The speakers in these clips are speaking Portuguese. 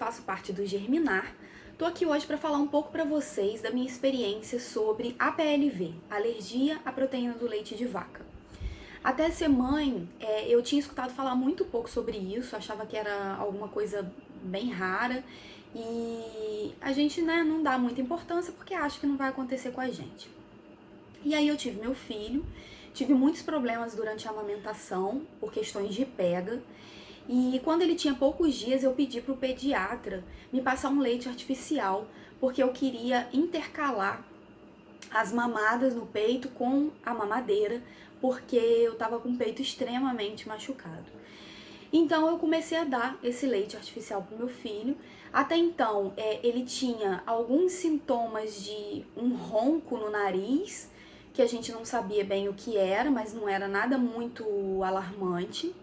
faço parte do Germinar. Tô aqui hoje para falar um pouco para vocês da minha experiência sobre APLV, alergia à proteína do leite de vaca. Até ser mãe, eu tinha escutado falar muito pouco sobre isso, achava que era alguma coisa bem rara e a gente, não dá muita importância porque acha que não vai acontecer com a gente. E aí eu tive meu filho, tive muitos problemas durante a amamentação por questões de pega. E quando ele tinha poucos dias, eu pedi para o pediatra me passar um leite artificial, porque eu queria intercalar as mamadas no peito com a mamadeira, porque eu estava com o peito extremamente machucado. Então eu comecei a dar esse leite artificial para o meu filho. Até então, ele tinha alguns sintomas de um ronco no nariz, que a gente não sabia bem o que era, mas não era nada muito alarmante.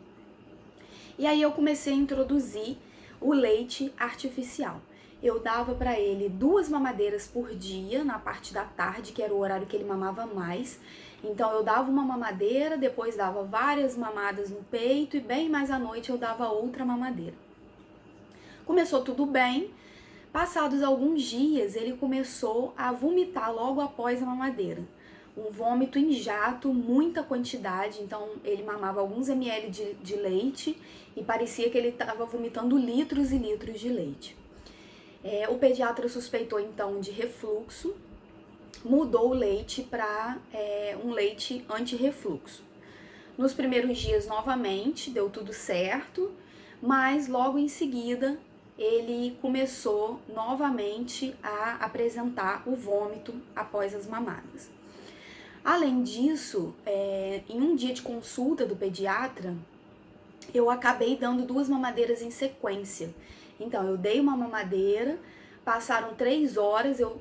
E aí eu comecei a introduzir o leite artificial. Eu dava para ele 2 mamadeiras por dia, na parte da tarde, que era o horário que ele mamava mais. Então eu dava uma mamadeira, depois dava várias mamadas no peito e bem mais à noite eu dava outra mamadeira. Começou tudo bem. Passados alguns dias, ele começou a vomitar logo após a mamadeira. Um vômito em jato, muita quantidade, então ele mamava alguns ml de leite e parecia que ele estava vomitando litros e litros de leite. O pediatra suspeitou então de refluxo, mudou o leite para um leite anti-refluxo. Nos primeiros dias, novamente, deu tudo certo, mas logo em seguida ele começou novamente a apresentar o vômito após as mamadas. Além disso, em um dia de consulta do pediatra, eu acabei dando 2 mamadeiras em sequência. Então, eu dei uma mamadeira, passaram 3 horas, eu,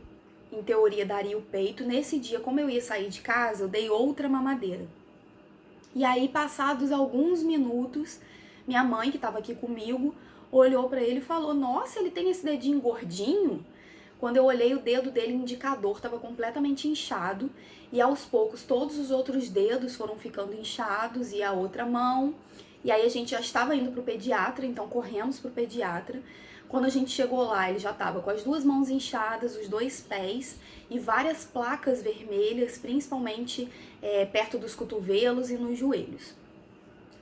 em teoria, daria o peito. Nesse dia, como eu ia sair de casa, eu dei outra mamadeira. E aí, passados alguns minutos, minha mãe, que estava aqui comigo, olhou para ele e falou: "Nossa, ele tem esse dedinho gordinho?" Quando eu olhei, o dedo dele, indicador, estava completamente inchado e aos poucos todos os outros dedos foram ficando inchados e a outra mão. E aí a gente já estava indo pro pediatra, então corremos pro pediatra. Quando a gente chegou lá, ele já estava com as 2 mãos inchadas, os 2 pés e várias placas vermelhas, principalmente perto dos cotovelos e nos joelhos.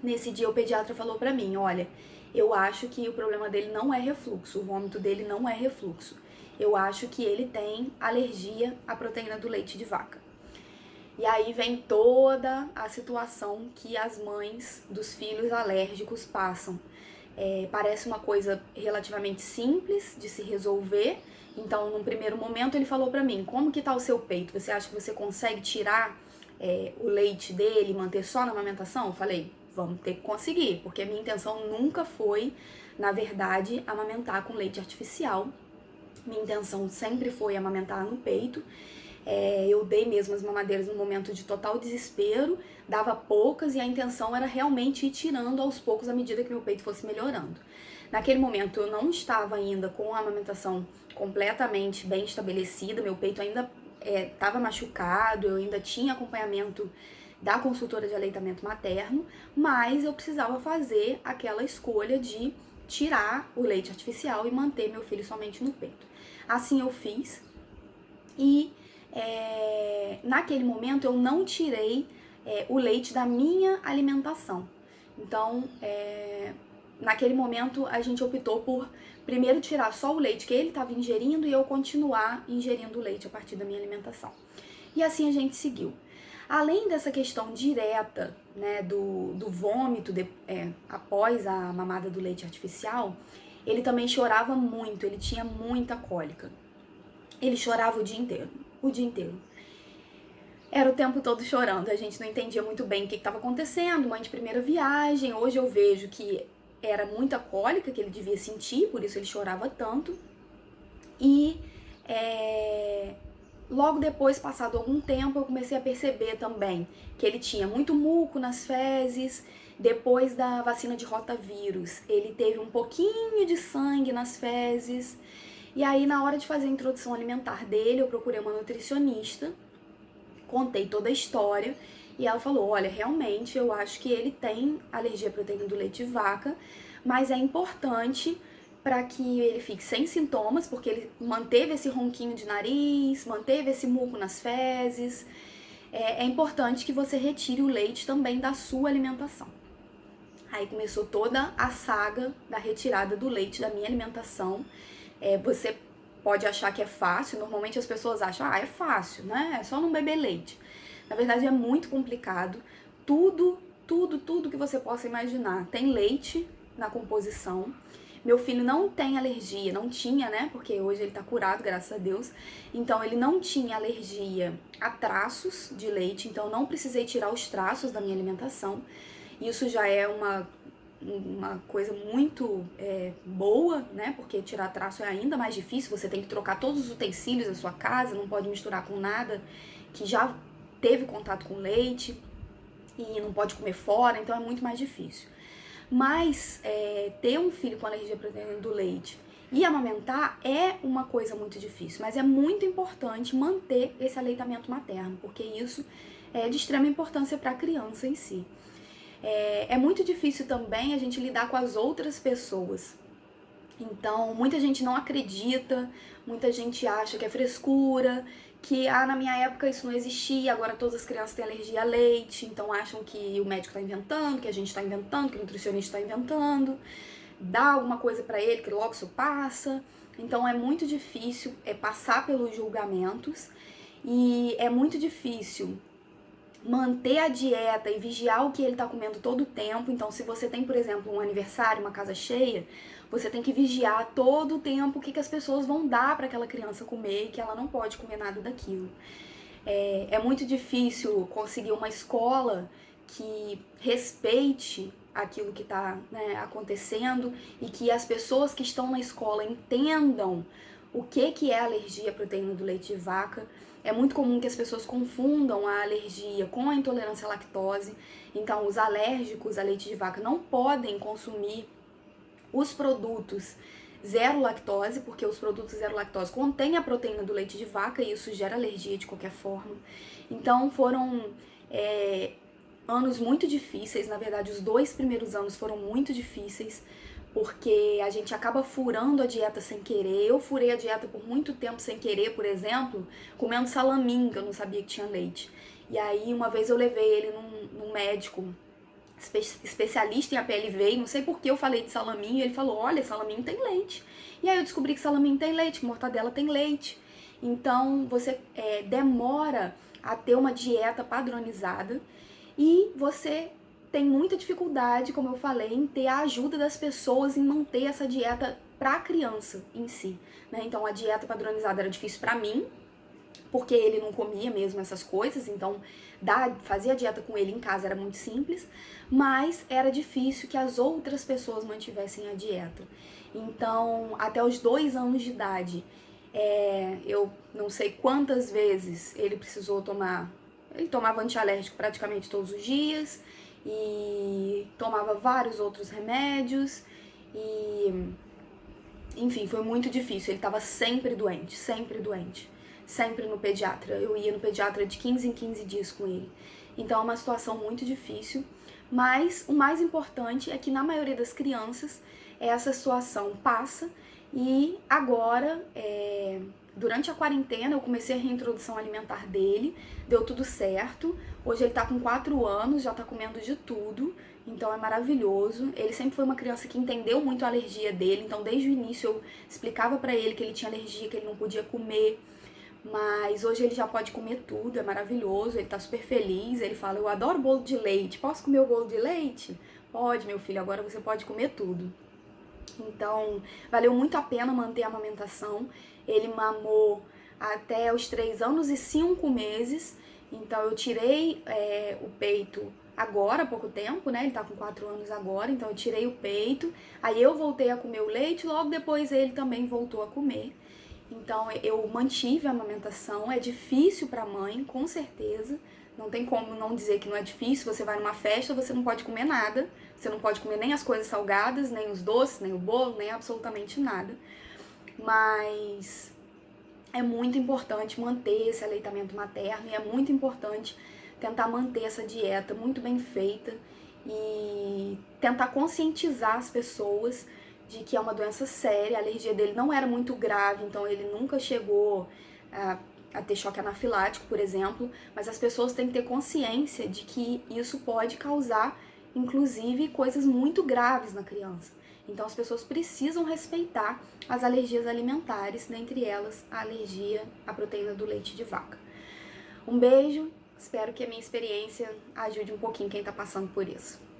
Nesse dia o pediatra falou pra mim: "Olha, eu acho que o problema dele não é refluxo, o vômito dele não é refluxo. Eu acho que ele tem alergia à proteína do leite de vaca." E aí vem toda a situação que as mães dos filhos alérgicos passam. Parece uma coisa relativamente simples de se resolver. Então, num primeiro momento, ele falou pra mim: "Como que tá o seu peito? Você acha que você consegue tirar o leite dele e manter só na amamentação?" Eu falei: "Vamos ter que conseguir, porque a minha intenção nunca foi, na verdade, amamentar com leite artificial. Minha intenção sempre foi amamentar no peito." Eu dei mesmo as mamadeiras no momento de total desespero, dava poucas e a intenção era realmente ir tirando aos poucos à medida que meu peito fosse melhorando. Naquele momento eu não estava ainda com a amamentação completamente bem estabelecida, meu peito ainda estava machucado, eu ainda tinha acompanhamento da consultora de aleitamento materno, mas eu precisava fazer aquela escolha de tirar o leite artificial e manter meu filho somente no peito. Assim eu fiz e naquele momento eu não tirei o leite da minha alimentação. Então, naquele momento a gente optou por primeiro tirar só o leite que ele estava ingerindo e eu continuar ingerindo o leite a partir da minha alimentação. E assim a gente seguiu. Além dessa questão direta, do vômito após a mamada do leite artificial, ele também chorava muito, ele tinha muita cólica. Ele chorava o dia inteiro, o dia inteiro. Era o tempo todo chorando, a gente não entendia muito bem o que estava acontecendo, mãe de primeira viagem. Hoje eu vejo que era muita cólica que ele devia sentir, por isso ele chorava tanto. E logo depois, passado algum tempo, eu comecei a perceber também que ele tinha muito muco nas fezes. Depois da vacina de rotavírus, ele teve um pouquinho de sangue nas fezes. E aí, na hora de fazer a introdução alimentar dele, eu procurei uma nutricionista, contei toda a história e ela falou: "Olha, realmente eu acho que ele tem alergia à proteína do leite de vaca, mas é importante para que ele fique sem sintomas, porque ele manteve esse ronquinho de nariz, manteve esse muco nas fezes. É importante que você retire o leite também da sua alimentação. Aí começou toda a saga da retirada do leite da minha alimentação. Você pode achar que é fácil, normalmente as pessoas acham, é fácil, né? É só não beber leite. Na verdade é muito complicado. Tudo que você possa imaginar tem leite na composição. Meu filho não tem alergia, não tinha, né? Porque hoje ele tá curado, graças a Deus. Então ele não tinha alergia a traços de leite, então não precisei tirar os traços da minha alimentação. Isso já é uma coisa muito boa, né? Porque tirar traço é ainda mais difícil, você tem que trocar todos os utensílios da sua casa, não pode misturar com nada que já teve contato com leite e não pode comer fora, então é muito mais difícil. Mas ter um filho com alergia à proteína do leite e amamentar é uma coisa muito difícil, mas é muito importante manter esse aleitamento materno, porque isso é de extrema importância para a criança em si. É muito difícil também a gente lidar com as outras pessoas. Então, muita gente não acredita, muita gente acha que é frescura, que na minha época isso não existia, agora todas as crianças têm alergia a leite, então acham que o médico está inventando, que a gente está inventando, que o nutricionista está inventando, dá alguma coisa para ele que logo isso passa. Então é muito difícil passar pelos julgamentos e é muito difícil manter a dieta e vigiar o que ele está comendo todo o tempo. Então, se você tem, por exemplo, um aniversário, uma casa cheia, você tem que vigiar todo o tempo o que as pessoas vão dar para aquela criança comer e que ela não pode comer nada daquilo. É muito difícil conseguir uma escola que respeite aquilo que está, né, acontecendo e que as pessoas que estão na escola entendam o que é alergia à proteína do leite de vaca. É muito comum que as pessoas confundam a alergia com a intolerância à lactose. Então, os alérgicos a leite de vaca não podem consumir os produtos zero lactose, porque os produtos zero lactose contêm a proteína do leite de vaca e isso gera alergia de qualquer forma. Então, foram anos muito difíceis. Na verdade, os 2 primeiros anos foram muito difíceis, porque a gente acaba furando a dieta sem querer. Eu furei a dieta por muito tempo sem querer, por exemplo, comendo salaminho, que eu não sabia que tinha leite. E aí, uma vez eu levei ele num médico especialista em APLV, e não sei por que eu falei de salaminho, e ele falou, olha, salaminho tem leite. E aí eu descobri que salaminho tem leite, que mortadela tem leite. Então, você demora a ter uma dieta padronizada e você tem muita dificuldade, como eu falei, em ter a ajuda das pessoas em manter essa dieta para a criança em si, né? Então, a dieta padronizada era difícil para mim, porque ele não comia mesmo essas coisas, então fazer a dieta com ele em casa era muito simples, mas era difícil que as outras pessoas mantivessem a dieta. Então, até os 2 anos de idade, eu não sei quantas vezes ele precisou tomar. Ele tomava antialérgico praticamente todos os dias e tomava vários outros remédios e, enfim, foi muito difícil. Ele estava sempre doente, sempre no pediatra. Eu ia no pediatra de 15 em 15 dias com ele. Então é uma situação muito difícil, mas o mais importante é que na maioria das crianças essa situação passa e agora, durante a quarentena, eu comecei a reintrodução alimentar dele, deu tudo certo. Hoje ele tá com 4 anos, já tá comendo de tudo, então é maravilhoso. Ele sempre foi uma criança que entendeu muito a alergia dele, então desde o início eu explicava pra ele que ele tinha alergia, que ele não podia comer, mas hoje ele já pode comer tudo, é maravilhoso, ele tá super feliz. Ele fala, eu adoro bolo de leite, posso comer o bolo de leite? Pode, meu filho, agora você pode comer tudo. Então, valeu muito a pena manter a amamentação. Ele mamou até os 3 anos e 5 meses. Então, eu tirei o peito agora, há pouco tempo, né? Ele tá com 4 anos agora, então eu tirei o peito. Aí eu voltei a comer o leite, logo depois ele também voltou a comer. Então, eu mantive a amamentação. É difícil pra mãe, com certeza. Não tem como não dizer que não é difícil. Você vai numa festa, você não pode comer nada. Você não pode comer nem as coisas salgadas, nem os doces, nem o bolo, nem absolutamente nada. Mas é muito importante manter esse aleitamento materno e é muito importante tentar manter essa dieta muito bem feita e tentar conscientizar as pessoas de que é uma doença séria, a alergia dele não era muito grave, então ele nunca chegou a ter choque anafilático, por exemplo, mas as pessoas têm que ter consciência de que isso pode causar, inclusive, coisas muito graves na criança. Então as pessoas precisam respeitar as alergias alimentares, dentre elas a alergia à proteína do leite de vaca. Um beijo, espero que a minha experiência ajude um pouquinho quem está passando por isso.